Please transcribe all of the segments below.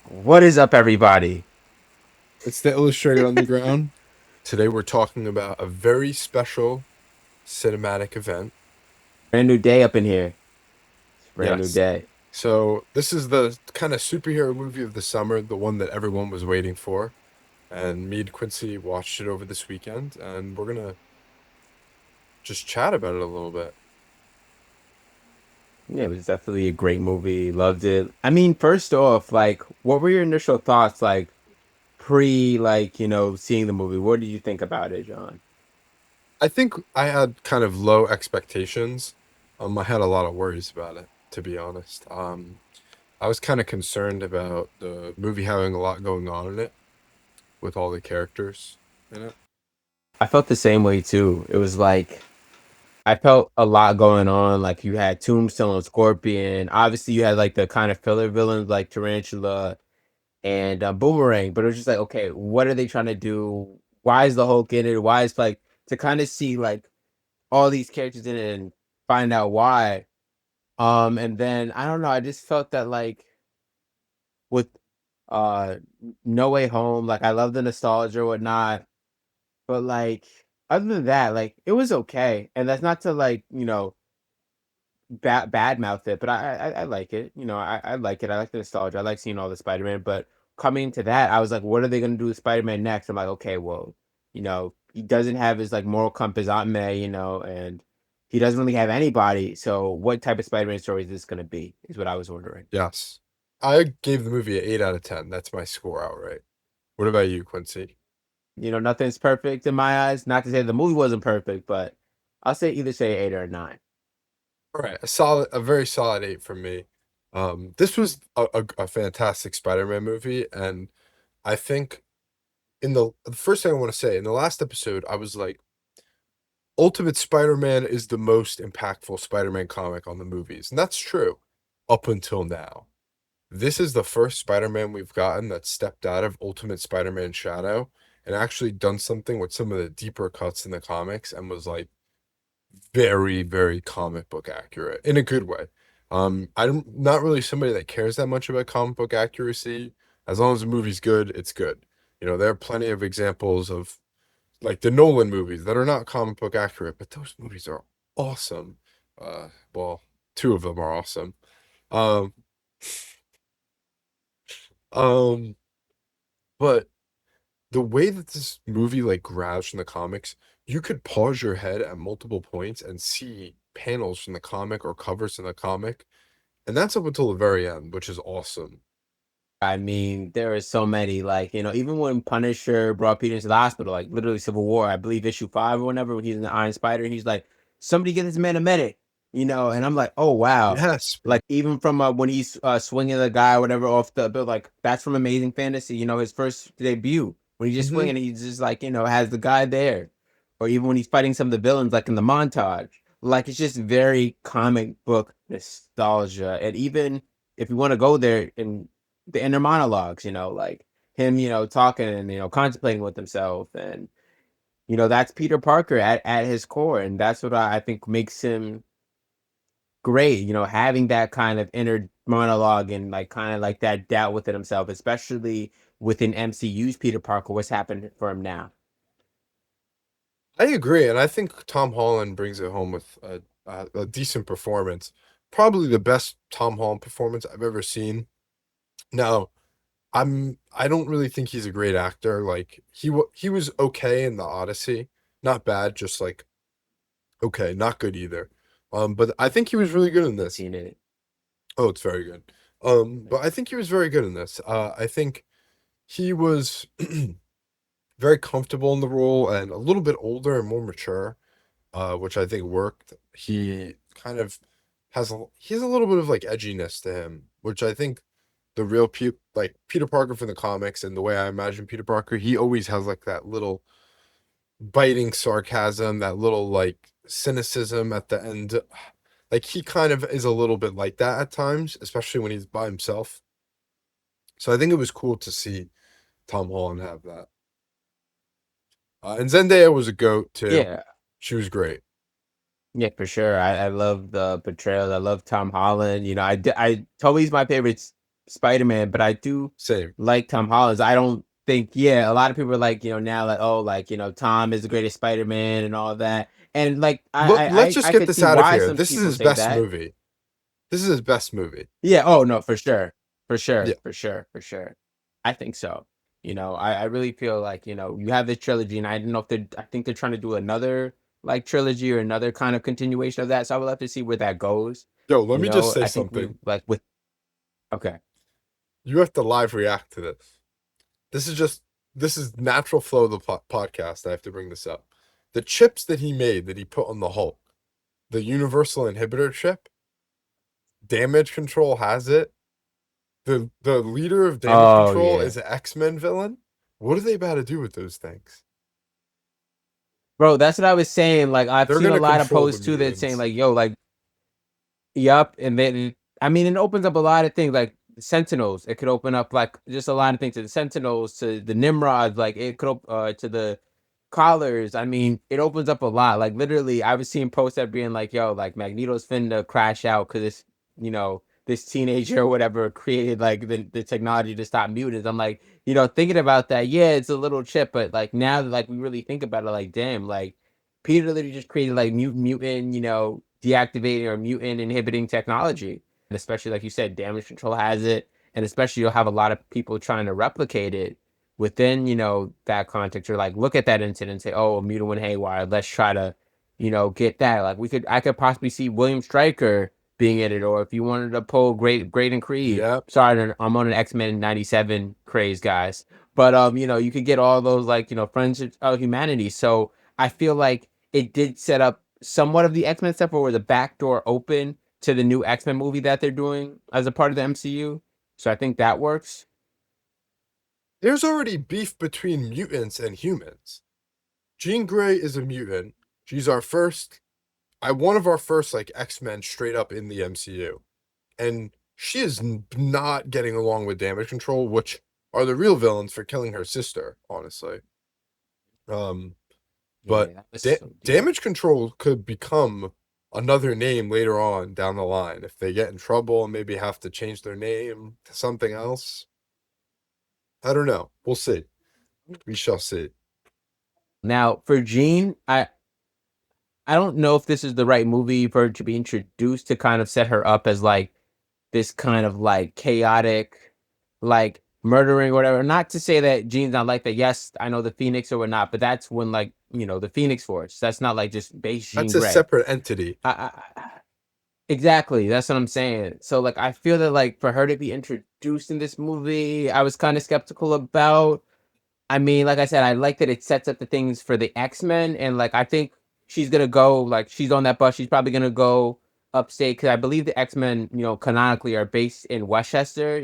What is up, everybody? It's the Illustrated Underground. Today we're talking about a very special cinematic event. Brand new day up in here. It's a brand new Yes. day. So this is the kind of superhero movie of the summer, the one that everyone was waiting for. And me and Quincy watched it over this weekend, and we're gonna just chat about it a little bit. Yeah, it was definitely a great movie. Loved it. I mean, first off, like, what were your initial thoughts, like, seeing the movie? What did you think about it, John? I think I had kind of low expectations. I had a lot of worries about it, to be honest. I was kind of concerned about the movie having a lot going on in it with all the characters in it. I felt the same way too. It was like I felt a lot going on. Like you had Tombstone and Scorpion. Obviously, you had like the kind of filler villains like Tarantula and Boomerang. But it was just like, okay, what are they trying to do? Why is the Hulk in it? Why is like to kind of see like all these characters in it and find out why. And then I don't know, I just felt that like with No Way Home, like I love the nostalgia or whatnot, but like other than that, like it was okay. And that's not to like, bad mouth it, but I like it. I like it. I like the nostalgia. I like seeing all the Spider-Man, but coming to that, I was like, what are they gonna do with Spider-Man next? I'm like, okay, well, he doesn't have his like moral compass Aunt May, and he doesn't really have anybody. So what type of Spider-Man story is this gonna be? Is what I was wondering. Yes. I gave the movie an 8 out of 10. That's my score outright. What about you, Quincy? Nothing's perfect in my eyes. Not to say the movie wasn't perfect, but I'll say either say 8 or 9. All right, a very solid 8 from me. This was a fantastic Spider-Man movie, and I think in the first thing I want to say, in the last episode, I was like, Ultimate Spider-Man is the most impactful Spider-Man comic on the movies, and that's true up until now. This is the first Spider-Man we've gotten that stepped out of Ultimate Spider-Man shadow and actually done something with some of the deeper cuts in the comics and was like very, very comic book accurate in a good way. I'm not really somebody that cares that much about comic book accuracy. As long as the movie's good, it's good. There are plenty of examples of like the Nolan movies that are not comic book accurate, but those movies are awesome. Well, two of them are awesome. Um, um, but the way that this movie like grabs from the comics, you could pause your head at multiple points and see panels from the comic or covers in the comic, and that's up until the very end, which is awesome. I mean, there are so many, like, even when Punisher brought Peter into the hospital, like literally Civil War, I believe issue 5 or whenever, when he's in the Iron Spider, and he's like, somebody get this man a medic, and I'm like, oh, wow. Yes. Like, even from when he's swinging the guy or whatever off the build, like, that's from Amazing Fantasy, his first debut, when he's just Hmm. swinging, he's just like, has the guy there. Or even when he's fighting some of the villains, like in the montage. Like, it's just very comic book nostalgia. And even if you want to go there and the inner monologues, like him, talking and contemplating with himself, and that's Peter Parker at his core, and that's what I think makes him great. Having that kind of inner monologue and like kind of like that doubt within himself, especially within MCU's Peter Parker. What's happened for him now? I agree, and I think Tom Holland brings it home with a decent performance. Probably the best Tom Holland performance I've ever seen. Now, I don't really think he's a great actor. Like he was okay in the Odyssey, not bad, just like okay, not good either. But I think he was really good in I've this. seen it. Oh, it's very good. But I think he was very good in this. I think he was very comfortable in the role and a little bit older and more mature, which I think worked. He kind of he's a little bit of like edginess to him, which I think the real like Peter Parker from the comics and the way I imagine Peter Parker, he always has like that little biting sarcasm, that little like cynicism at the end. Like he kind of is a little bit like that at times, especially when he's by himself. So I think it was cool to see Tom Holland have that. And Zendaya was a goat too. Yeah, She was great. yeah, for sure. I love the portrayal. I love Tom Holland. I Toby's my favorite Spider-Man, but I do Same. like Tom Holland. I don't think, yeah, a lot of people are like, now, like, oh, like, Tom is the greatest Spider-Man and all that. And like, Look, let's just I get could this see out of why here. some This is people his say best that. movie. This is his best movie. Yeah. Oh no, for sure, for Yeah. sure, for sure, for sure. I think so. I really feel like you have this trilogy, and I don't know if I think they're trying to do another like trilogy or another kind of continuation of that. So I would love to see where that goes. Yo, let me just say I think we something. like with okay. You have to live react to this. This is natural flow of the podcast. I have to bring this up. The chips that he made that he put on the Hulk, the universal inhibitor chip, Damage Control has it. The leader of Damage Oh Control yeah, is an X-Men villain. What are they about to do with those things? bro. That's what I was saying. Like I've They're seen a gonna lot of control the posts too that saying mutants. like, yo, like, yup, and then I mean, it opens up a lot of things like Sentinels. It could open up like just a lot of things to the Sentinels, to the Nimrods. Like it could to the Collars. I mean, it opens up a lot. Like literally, I was seeing posts that being like, "Yo, like Magneto's finna crash out because this teenager or whatever created like the technology to stop mutants." I'm like, thinking about that. Yeah, it's a little chip, but like now that like we really think about it, like damn, like Peter literally just created like mutant, deactivating or mutant inhibiting technology. And especially like you said, damage control has it. And especially you'll have a lot of people trying to replicate it within, that context, or like look at that incident and say, oh, a mutant went haywire. Let's try to, get that. Like I could possibly see William Stryker being in it, or if you wanted to pull Great and Creed. Yep. Sorry, I'm on an X-Men 97 craze, guys. But you could get all those like, friendships of humanity. So I feel like it did set up somewhat of the X-Men stuff, or was the back door open to the new X-Men movie that they're doing as a part of the MCU. So I think that works. There's already beef between mutants and humans. Jean Grey is a mutant. She's one of our first like X-Men straight up in the MCU. And she is not getting along with Damage Control, which are the real villains for killing her sister, honestly. Um, Yeah, but that was so deep. Damage Control could become another name later on down the line if they get in trouble and maybe have to change their name to something else. I don't know. We'll see. We shall see. Now for Jean, I don't know if this is the right movie for her to be introduced to kind of set her up as like this kind of like chaotic, like murdering or whatever. Not to say that Jean's not like that. Yes, I know the Phoenix or whatnot, but that's when like the Phoenix Force. That's not like just base Jean That's a Grey. separate entity. Exactly, that's what I'm saying. So like I feel that like for her to be introduced in this movie, I was kind of skeptical about. I mean, like I said, I like that it sets up the things for the X-Men, and like I think she's gonna go like she's on that bus. She's probably gonna go upstate because I believe the X-Men, canonically are based in Westchester.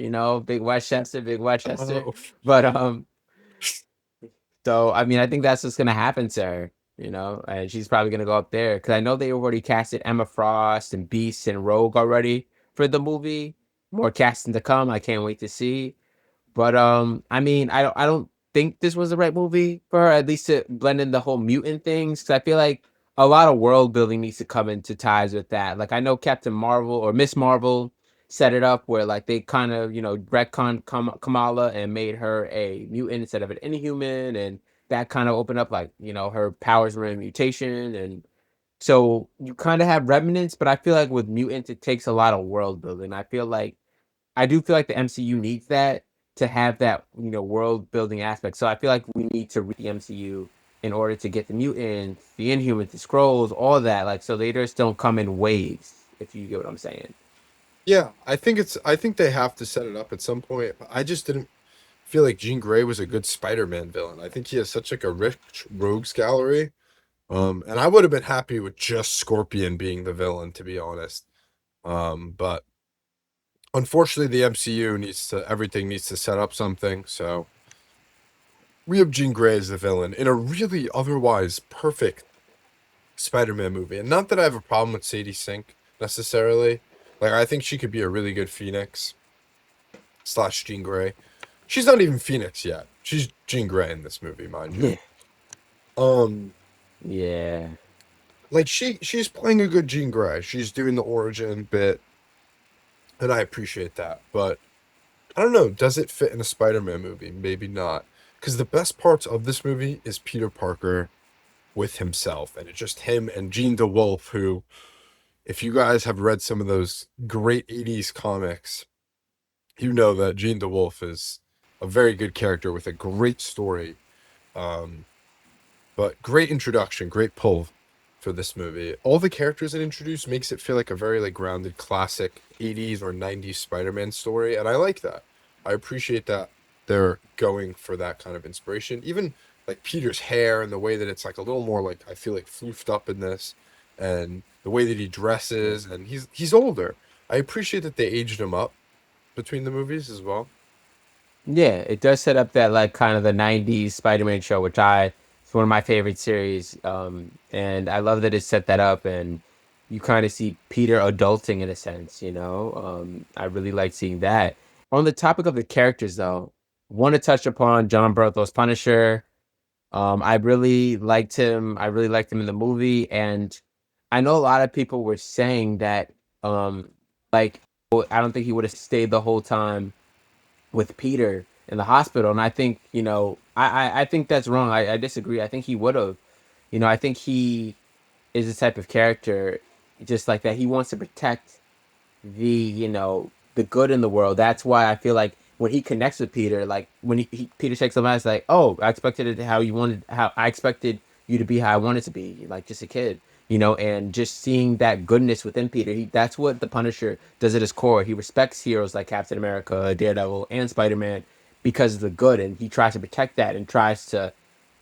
Big Westchester, big Westchester. Oh, But so I mean, I think that's what's gonna happen to her. And she's probably gonna go up there because I know they already casted Emma Frost and Beast and Rogue already for the movie. More casting to come. I can't wait to see. But I mean, I don't think this was the right movie for her, at least to blend in the whole mutant things. Because I feel like a lot of world building needs to come into ties with that. Like I know Captain Marvel or Miss Marvel set it up where like they kind of retconned Kamala and made her a mutant instead of an inhuman, and that kind of opened up like her powers were in mutation, and so you kind of have remnants. But I feel like with mutants, it takes a lot of world building. I do feel like the MCU needs that to have that world building aspect. So I feel like we need to read the MCU in order to get the mutants, the Inhumans, the Scrolls, all that. Like so they just don't come in waves. If you get what I'm saying. yeah. I think they have to set it up at some point. I just didn't feel like Jean Grey was a good Spider-Man villain. I think he has such like a rich rogues gallery. And I would have been happy with just Scorpion being the villain, to be honest. But unfortunately, the MCU everything needs to set up something. So we have Jean Grey as the villain in a really otherwise perfect Spider-Man movie. And not that I have a problem with Sadie Sink necessarily. Like I think she could be a really good Phoenix slash Jean Grey. She's not even Phoenix yet. She's Jean Grey in this movie, mind you. Yeah. Um, Yeah. like she's playing a good Jean Grey. She's doing the origin bit, and I appreciate that. But I don't know, does it fit in a Spider-Man movie? Maybe not. Because the best parts of this movie is Peter Parker with himself, and it's just him and Jean DeWolf, who, if you guys have read some of those great 80s comics, you know that Jean DeWolf is a very good character with a great story. Um, but great introduction, great pull for this movie. All the characters it introduced makes it feel like a very like grounded classic 80s or 90s Spider-Man story, and I like that. I appreciate that they're going for that kind of inspiration. Even like Peter's hair and the way that it's like a little more like I feel like floofed up in this, and the way that he dresses, and he's older. I appreciate that they aged him up between the movies as well. Yeah, it does set up that like kind of the '90s Spider-Man show, which I it's one of my favorite series. And I love that it set that up, and you kind of see Peter adulting in a sense. I really like seeing that. On the topic of the characters, though, want to touch upon John Berthel's Punisher. I really liked him. I really liked him in the movie, and I know a lot of people were saying that, um, like, well, I don't think he would have stayed the whole time with Peter in the hospital. And I think, I think that's wrong. I disagree. I think he would have. I think he is the type of character just like that. He wants to protect the good in the world. That's why I feel like when he connects with Peter, like when Peter shakes him out, it's like, oh, I expected it how you wanted, how I expected you to be how I wanted to be, like just a kid. And just seeing that goodness within Peter, that's what the Punisher does at his core. He respects heroes like Captain America, Daredevil, and Spider Man because of the good, and he tries to protect that and tries to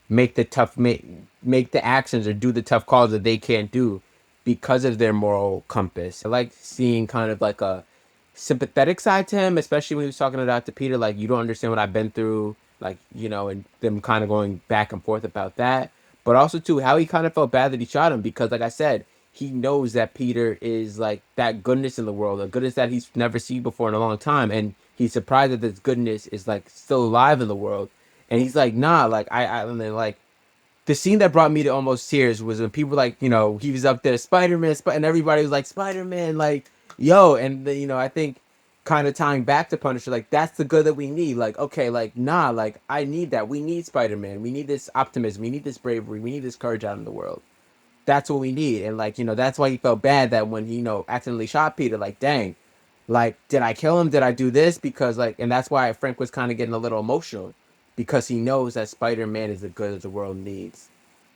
make the actions or do the tough calls that they can't do because of their moral compass. I like seeing kind of like a sympathetic side to him, especially when he was talking about to Peter, like, you don't understand what I've been through, like, and them kind of going back and forth about that. But also too how he kind of felt bad that he shot him because, like I said, he knows that Peter is like that goodness in the world, a goodness that he's never seen before in a long time, and he's surprised that this goodness is like still alive in the world. And he's like, nah, like and then like the scene that brought me to almost tears was when people like, he was up there, Spider-Man, and everybody was like, Spider-Man, like, yo, and I think kind of tying back to Punisher, like that's the good that we need. Like, okay, like nah, like I need that. We need Spider-Man. We need this optimism. We need this bravery. We need this courage out in the world. That's what we need. And like, that's why he felt bad that when he, accidentally shot Peter, like, dang, like, did I kill him? Did I do this? Because like, and that's why Frank was kind of getting a little emotional because he knows that Spider-Man is the good that the world needs.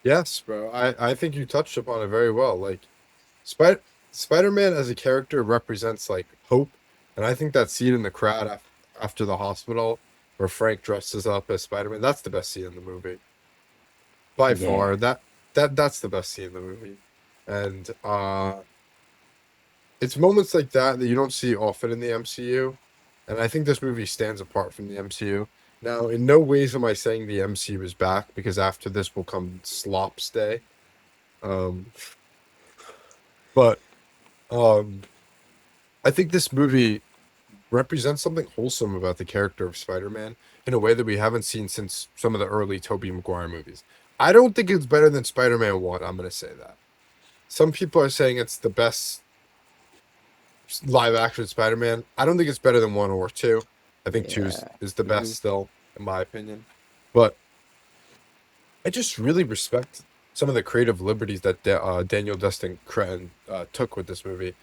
Yes, bro. I think you touched upon it very well. Like Spider-Man as a character represents like hope, and I think that scene in the crowd after the hospital where Frank dresses up as Spider-Man, that's the best scene in the movie. By Yeah. far. That's the best scene in the movie. And it's moments like that that you don't see often in the MCU, and I think this movie stands apart from the MCU. Now, in no ways am I saying the MCU is back because after this will come Slops Day. Um, but um I think this movie represents something wholesome about the character of Spider-Man in a way that we haven't seen since some of the early Tobey Maguire movies. I don't think it's better than Spider-Man 1, I'm going to say that. Some people are saying it's the best live action Spider-Man. I don't think it's better than 1 or 2. I think 2 Yeah. is the Hmm. best still, in my opinion. But I just really respect some of the creative liberties that Daniel Dustin Cretton took with this movie.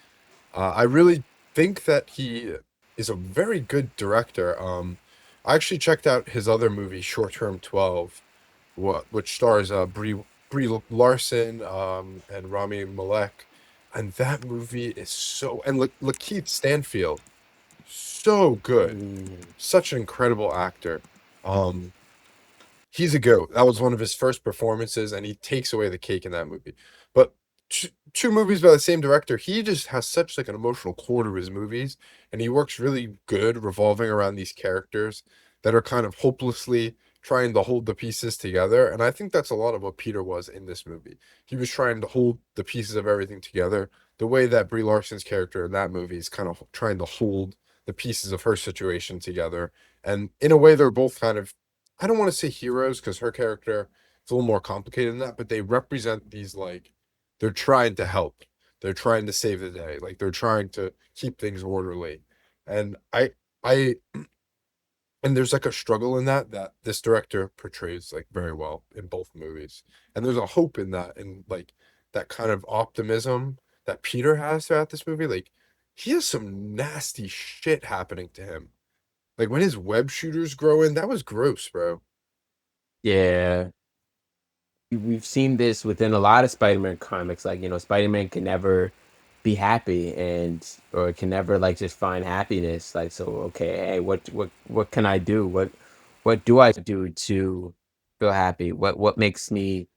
I really think that he is a very good director. I actually checked out his other movie, Short Term 12, which stars Brie Larson and Rami Malek, and that movie is so and Lakeith Stanfield, so good, Mm. such an incredible actor. Um, he's a goat. That was one of his first performances, and he takes away the cake in that movie. But two movies by the same director, he just has such like an emotional core to his movies, and he works really good revolving around these characters that are kind of hopelessly trying to hold the pieces together. And I think that's a lot of what Peter was in this movie. He was trying to hold the pieces of everything together, the way that Brie Larson's character in that movie is kind of trying to hold the pieces of her situation together. And in a way, they're both kind of I don't want to say heroes because her character is a little more complicated than that, but they represent these like they're trying to help. They're trying to save the day. Like they're trying to keep things orderly. And I and there's like a struggle in that this director portrays like very well in both movies, and there's a hope in that, and like that kind of optimism that Peter has throughout this movie. Like he has some nasty shit happening to him, like when his web shooters grow in, that was gross, bro. Yeah, we've seen this within a lot of Spider-Man comics. Like, Spider-Man can never be happy and or can never like just find happiness. Like, so okay, hey, what can I do? What do I do to feel happy? What makes me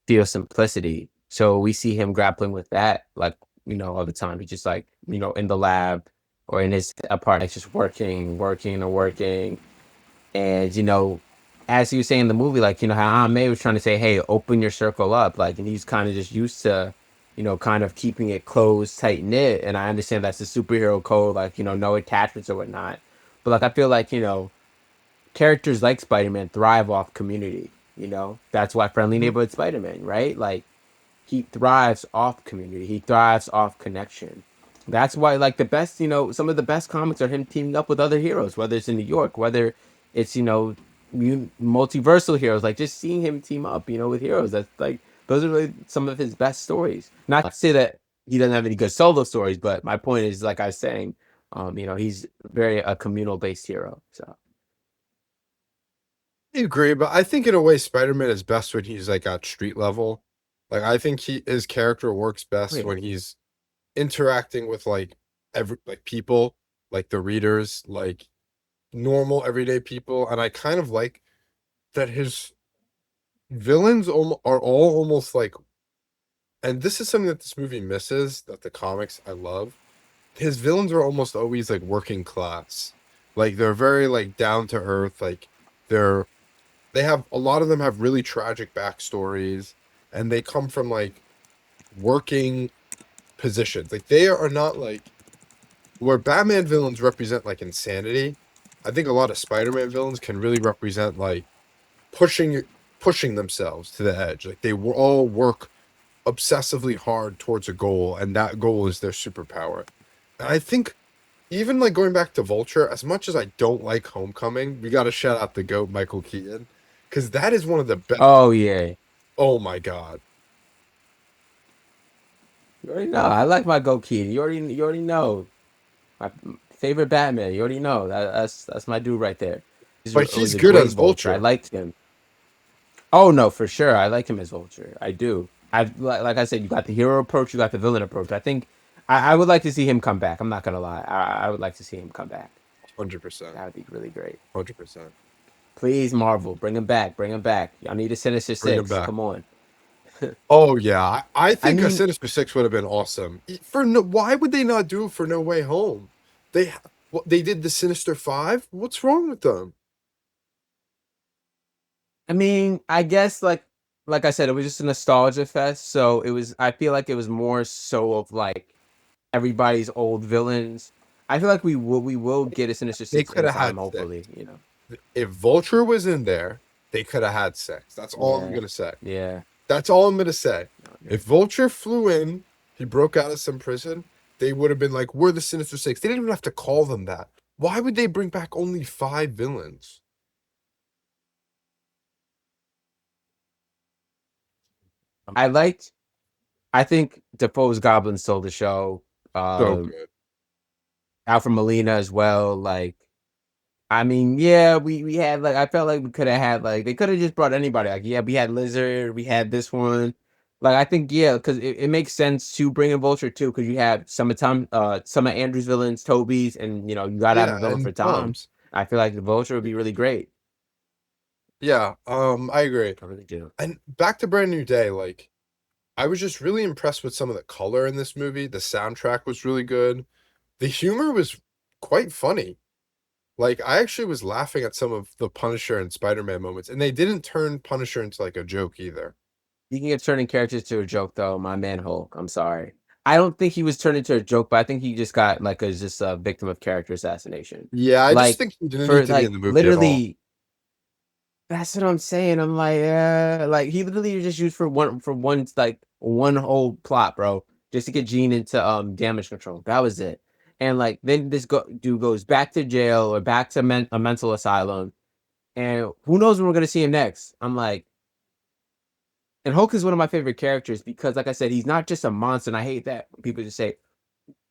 feel simplicity? So we see him grappling with that, like, all the time. He's just like, in the lab or in his apartment, just working, working, and working. And as he was saying in the movie, like, how Aunt May was trying to say, "Hey, open your circle up," like, and he's kind of just used to, kind of keeping it closed, tight knit. And I understand that's the superhero code, like, no attachments or whatnot. But like, I feel like characters like Spider-Man thrive off community. That's why Friendly Mhm. Neighborhood Spider-Man, right? Like, he thrives off community. He thrives off connection. That's why, like, some of the best comics are him teaming up with other heroes, whether it's in New York, whether it's multiversal heroes. Like, just seeing him team up, with heroes. That's like those are really some of his best stories. Not to say that he doesn't have any good solo stories, but my point is, like I was saying, he's very a communal based hero. So I agree, but I think in a way Spider-Man is best when he's like at street level. Like I think his character works oh, best yeah. when he's interacting with like every like people, like the readers, like normal everyday people, and I kind of like that his villains are all almost like, and this is something that this movie misses that the comics I love. His villains are almost always like working class. Like they're very like down to earth, like they're they have a lot of them have really tragic backstories, and they come from like working positions. Like they are not like where Batman villains represent like insanity. I think a lot of Spider-Man villains can really represent like pushing pushing themselves to the edge. Like they all work obsessively hard towards a goal, and that goal is their superpower. And I think even like going back to Vulture, as much as I don't like Homecoming, we got to shout out the goat Michael Keaton because that is one of the best. Oh yeah. Oh my god. You already know. I like my Go Kid. You already know. My favorite Batman. You already know. That's my dude right there. But It was he's a good great as Vulture. I Vulture. liked him. Oh no, for sure. I like him as Vulture. I do. Like I said, you got the hero approach, you got the villain approach. I think I would like to see him come back. I'm not gonna lie. I would like to see him come back. 100%. That would be really great. 100%. Please, Marvel, bring him back. Bring him back. Y'all need a Sinister Bring him Six. back. Come on. Oh yeah, I I think a mean, Sinister Six would have been awesome. For no, why would they not do it for No Way Home? They they did the Sinister Five. What's wrong with them? I guess like I said, it was just a nostalgia fest. So it was. I feel like it was more so of like everybody's old villains. I feel like we will get a Sinister They Six could in have time, had six. hopefully. If Vulture was in there, they could have had six. That's all I'm Yeah, gonna say. yeah. That's all I'm gonna say. Yeah. If Vulture flew in, he broke out of some prison, they would have been like, "We're the Sinister Six." They didn't even have to call them that. Why would they bring back only five villains? I liked. I think Defoe's Goblin stole the show. So Uh, good. Alfred Molina as well. Like, yeah, we had like I felt like we could have had like they could have just brought anybody. Like, yeah, we had Lizard, we had this one. Like, I think yeah, because it makes sense to bring in Vulture too, because you have some of Andrew's villains, Toby's, and you gotta have a Yeah, villain for and Tom. Tom's. I feel like the Vulture would be really great. Yeah, I agree. I really do. And back to Brand New Day, like I was just really impressed with some of the color in this movie. The soundtrack was really good. The humor was quite funny. Like I actually was laughing at some of the Punisher and Spider-Man moments, and they didn't turn Punisher into like a joke either. You can get turning characters to a joke though, my man Hulk. I'm sorry. I don't think he was turned into a joke, but I think he just got like a just a victim of character assassination. Yeah, I just Like think he didn't need for to be in like the movie at all. literally that's what I'm saying. I'm like he literally was just used for one like one whole plot, bro. Just to get Jean into damage control. That was it. And like then dude goes back to jail or back to a mental asylum, and who knows when we're gonna see him next. I'm like, and Hulk is one of my favorite characters because, like I said, he's not just a monster. And I hate that when people just say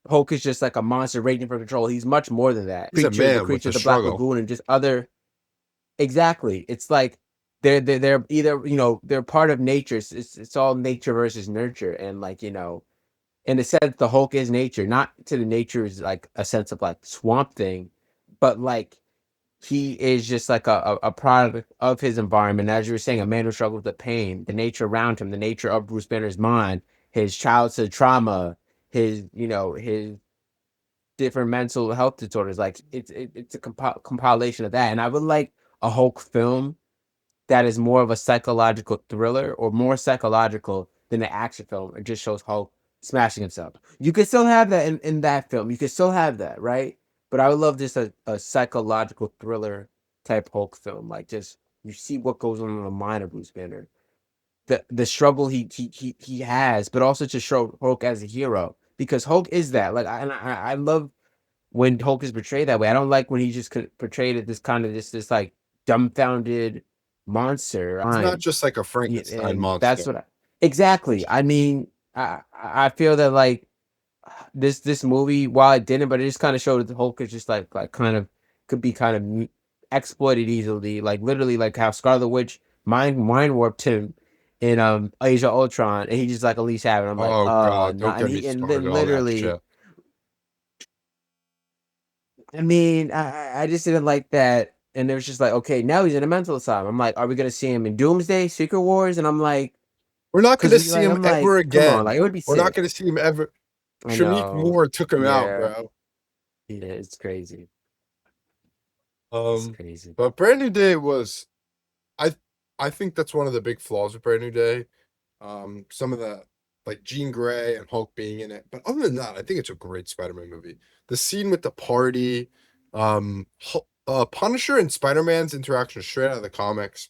Hulk is just like a monster raging for control. He's much more than that. He's a The man with creature a of the Black struggle. Lagoon, and just other. Exactly. It's like they're either they're part of nature. It's all nature versus nurture, and like in the sense the Hulk is nature, not to the nature is like a sense of like swamp thing, but like he is just like a product of his environment. As you were saying, a man who struggles with pain, the nature around him, the nature of Bruce Banner's mind, his childhood trauma, his different mental health disorders. Like it's a compilation of that. And I would like a Hulk film that is more of a psychological thriller or more psychological than an action film. It just shows Hulk smashing himself. You could still have that in that film. You could still have that, right? But I would love just a psychological thriller type Hulk film. Like just you see what goes on in the mind of Bruce Banner. The struggle he has, but also to show Hulk as a hero. Because Hulk is that. Like I love when Hulk is portrayed that way. I don't like when he just portrayed it this kind of this like dumbfounded monster. He's not Fine, just like a Frankenstein and that's monster. what exactly. I mean, I feel that like this movie, while it didn't, but it just kind of showed that the Hulk is just like kind of could be kind of exploited easily. Like literally, like how Scarlet Witch mind warped him in Age of Ultron, and he just like at least have it. I'm like, Oh God, don't not, and get me he and started then on that literally shit. I mean, I just didn't like that. And it was just like, okay, now he's in a mental asylum. I'm like, are we gonna see him in Doomsday, Secret Wars? And I'm like, We're not cause gonna we see like, him I'm like, ever come on, like again. it would be We're not sick. gonna see him ever. I Shamik know. Moore took him out, Yeah. bro. Yeah, it's crazy. It's Um, crazy. but Brand New Day was I I think that's one of the big flaws of Brand New Day. Some of the like Jean Grey and Hulk being in it. But other than that, I think it's a great Spider-Man movie. The scene with the party, Punisher and Spider-Man's interaction straight out of the comics.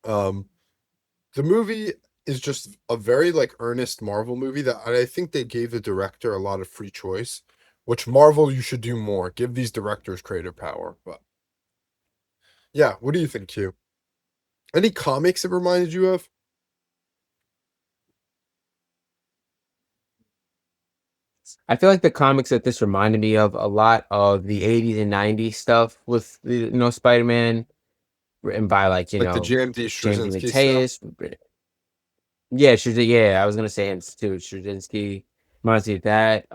Um, the movie is just a very like earnest Marvel movie that I think they gave the director a lot of free choice, which Marvel you should do more. Give these directors creative power. But yeah, what do you think, Q? Any comics it reminded you of? I feel like the comics that this reminded me of a lot of the 80s and 90s stuff with the Spider-Man written by like, Like the JMD James Straczynski stuff? Mateus. Yeah, yeah, I was gonna say him too. Straczynski reminds me of that.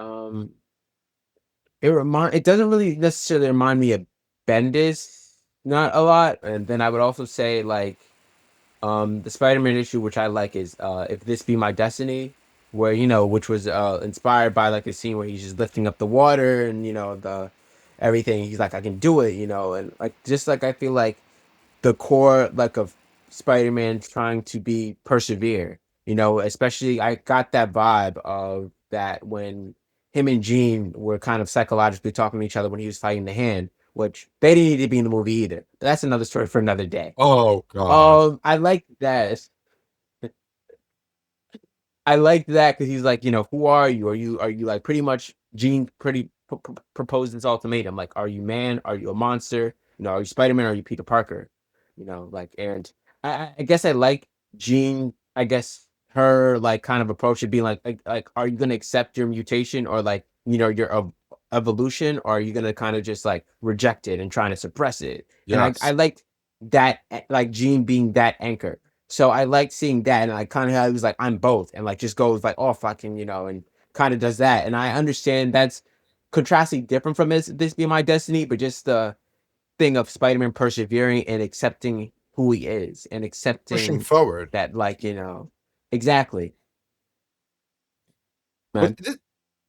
It doesn't really necessarily remind me of Bendis, not a lot. And then I would also say like the Spider-Man issue, which I like, is If This Be My Destiny, where which was inspired by like a scene where he's just lifting up the water and the everything. He's like, I can do it, and like just like I feel like the core like of Spider-Man trying to be persevere. Especially I got that vibe of that when him and Jean were kind of psychologically talking to each other when he was fighting the Hand, which they didn't need to be in the movie either. But that's another story for another day. Oh God. I like that. I like that because he's like, who are you? Are you like pretty much Gene pretty proposed this ultimatum? Like, are you man? Are you a monster? Are you Spider Man? Are you Peter Parker? Like, and I guess I like Jean. I guess her like kind of approach should be like, are you gonna accept your mutation or like your evolution, or are you gonna kind of just like reject it and trying to suppress it? And I Yes. like that, like Jean being that anchor. So I like seeing that, and I kind of how he was like, I'm both, and like just goes like, oh fucking, and kind of does that. And I understand that's contrasting different from this be my destiny, but just the thing of Spider-Man persevering and accepting who he is and Pushing accepting forward. that, like, exactly, But man.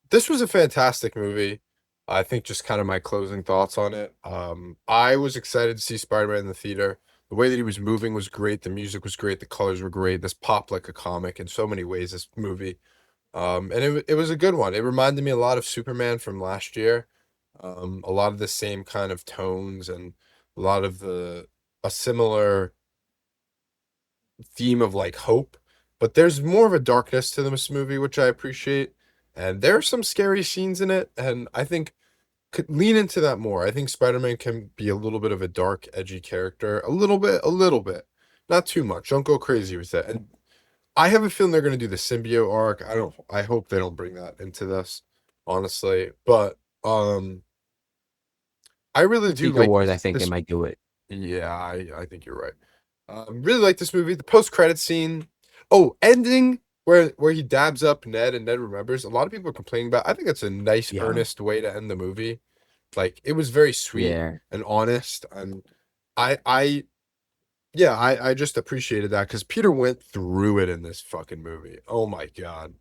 this was a fantastic movie. I think just kind of my closing thoughts on it. I was excited to see Spider-Man in the theater. The way that he was moving was great. The music was great. The colors were great. This popped like a comic in so many ways, this movie. And it was a good one. It reminded me a lot of Superman from last year. A lot of the same kind of tones and a lot of a similar theme of like hope. But there's more of a darkness to this movie, which I appreciate. and there are some scary scenes in it, and I think could lean into that more. I think Spider-Man can be a little bit of a dark, edgy character, a little bit, not too much. Don't go crazy with it. And I have a feeling they're going to do the symbiote arc. I hope they don't bring that into this, honestly. But I really do Secret like Wars, I think they this. might do it. Yeah, I think you're right. Really like this movie. The post-credit scene. Oh, ending where he dabs up Ned and Ned remembers. A lot of people are complaining about. I think it's a nice, Yeah, earnest way to end the movie. Like it was very sweet yeah. and honest, and I yeah, I just appreciated that because Peter went through it in this fucking movie. Oh my God,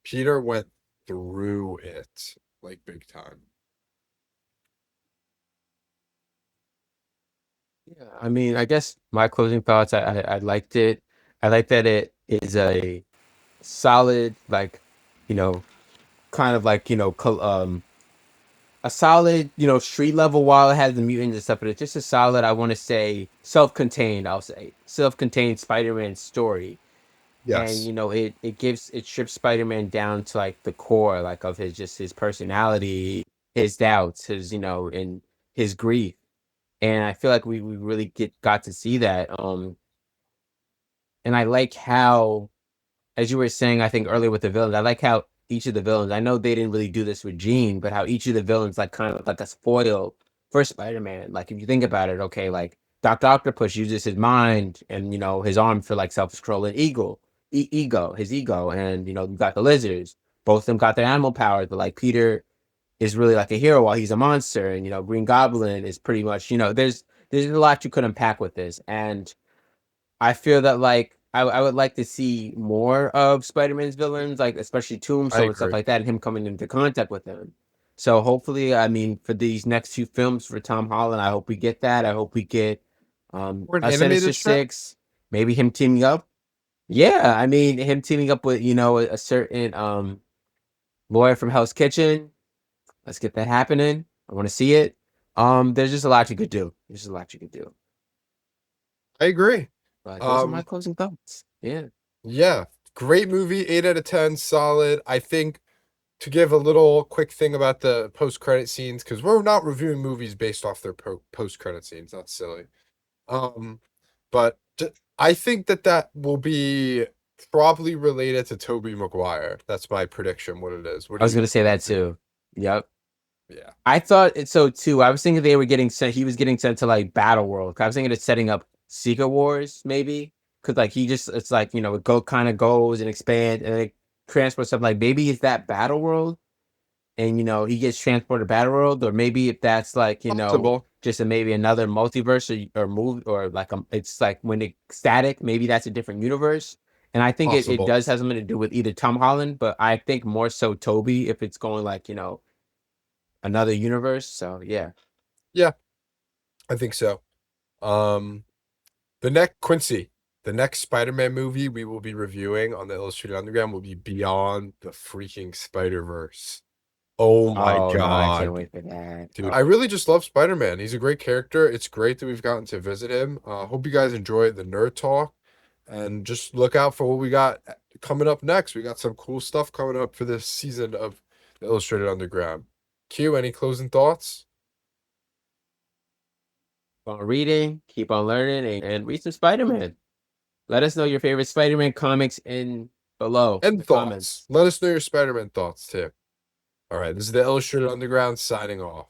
Peter went through it like big time. Yeah, I mean, I guess my closing thoughts, I liked it. I like that it is a solid, like, you know, kind of like, a solid, street level while it has the mutants and stuff, but it's just a solid, I want to say, self-contained, I'll say, self-contained Spider-Man story. And, Yes, it strips Spider-Man down to like the core, like of his personality, his doubts, and his grief. And I feel like we really got to see that. And I like how, as you were saying, I think earlier with the villains, I like how each of the villains, I know they didn't really do this with Jean, but how each of the villains like kind of like a spoil for Spider-Man. Like if you think about it, okay, like Dr. Octopus uses his mind and his arm for like self-control and his ego, and you got the lizards. Both of them got their animal powers, but like Peter is really like a hero while he's a monster, and Green Goblin is pretty much, there's a lot you could unpack with this. And I feel that like I would like to see more of Spider-Man's villains, like especially I Tombstone and stuff agree. like that, and him coming into contact with them. So hopefully, I mean, for these next two films for Tom Holland, I hope we get that. I hope we get Or an a Sinister animated strip. Six, maybe him teaming up. Yeah, I mean him teaming up with a certain lawyer from Hell's Kitchen. Let's get that happening. I want to see it. There's just a lot you could do. There's just a lot you could do. I agree. But those are my Um, closing thoughts. Yeah. yeah, great movie, 8 out of 10, solid. I think to give a little quick thing about the post-credit scenes, because we're not reviewing movies based off their post-credit scenes. That's silly. Um, but I think that will be probably related to Tobey Maguire. That's my prediction. What it is. What I do was you gonna say that think? too. Yep. Yeah, I thought it so too. I was thinking they were getting sent. He was getting sent to like Battle World. I was thinking it's setting up Secret Wars maybe, because like it's like it kind of goes and expand and it transports stuff. Like maybe it's that Battle World, and he gets transported to Battle World, or maybe if that's like possible. just maybe another multiverse or move, or like it's like when it's static. Maybe that's a different universe. And I think it Possible. does have something to do with either Tom Holland, but I think more so Toby if it's going like another universe. So yeah. Yeah, I think so. Um, the next Quincy, the next Spider-Man movie we will be reviewing on the Illustrated Underground will be Beyond the freaking Spider-Verse. Oh my Oh no, I can't God. wait for that. Dude, I really just love Spider-Man. He's a great character. It's great that we've gotten to visit him. Hope you guys enjoy the nerd talk and just look out for what we got coming up next. We got some cool stuff coming up for this season of the Illustrated Underground. Q, any closing thoughts Keep on reading, keep on learning, and read some Spider-Man. Let us know your favorite Spider-Man comics in below in and the thoughts? comments. Let us know your Spider-Man thoughts too. All right, this is the Illustrated Underground signing off.